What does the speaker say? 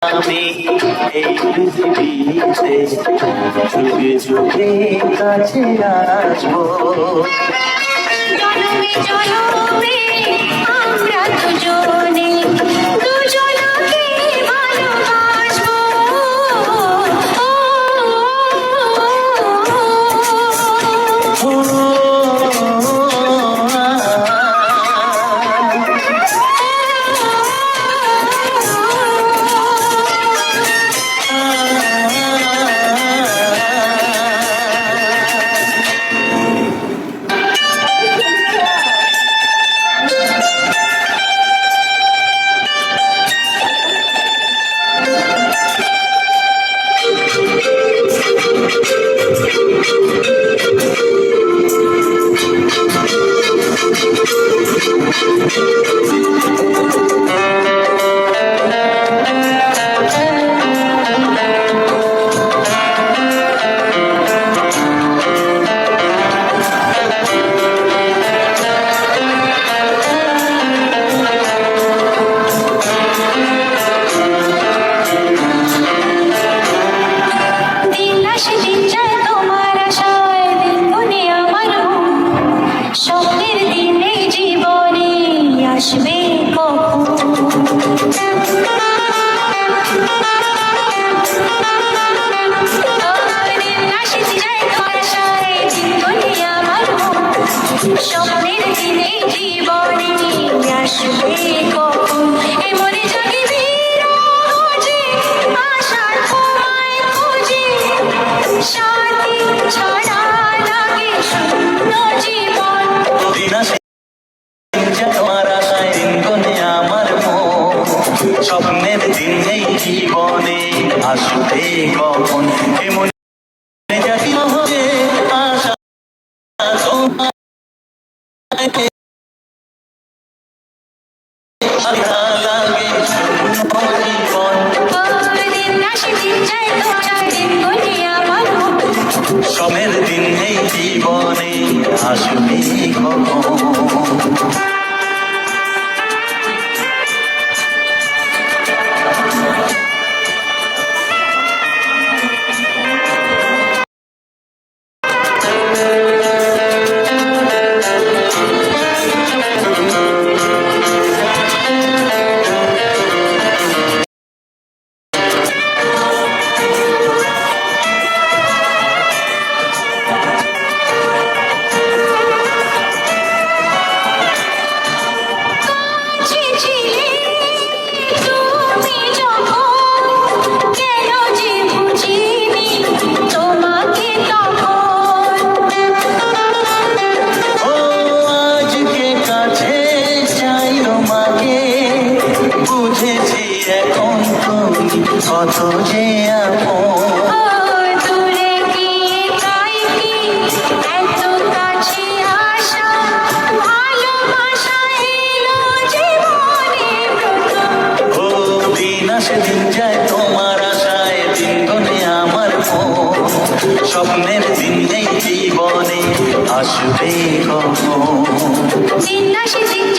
আমি এই পৃথিবীতে যুগে যুগে কাছে আসবো। জনমে জনমে আমরা দুজনে দুজনকে ভালোবাসবো। আসবে স্বপ্নের দিনে জীবনে আসবে কখন মনে জাগে বিরহে আশার তোমায় খুঁজে শান্তি ছাড়া লাগে শূন্য জীবন। স্বপ্নের দিন নেই জীবনে আসবে কখন মনে জাতি হবে আশা লাগে স্বপ্নের দিন নেই জীবনে আসবে কখন। কত যে দূরে গিয়ে কাইকি এত কাছে আসা ভালোবাসা এলো জীবনে ও দিন আসে দিন যায় তোমার আশায় দিন গনে আমার স্বপ্নের দিন নেই জীবনে আসবে কখন দিন আসে দিন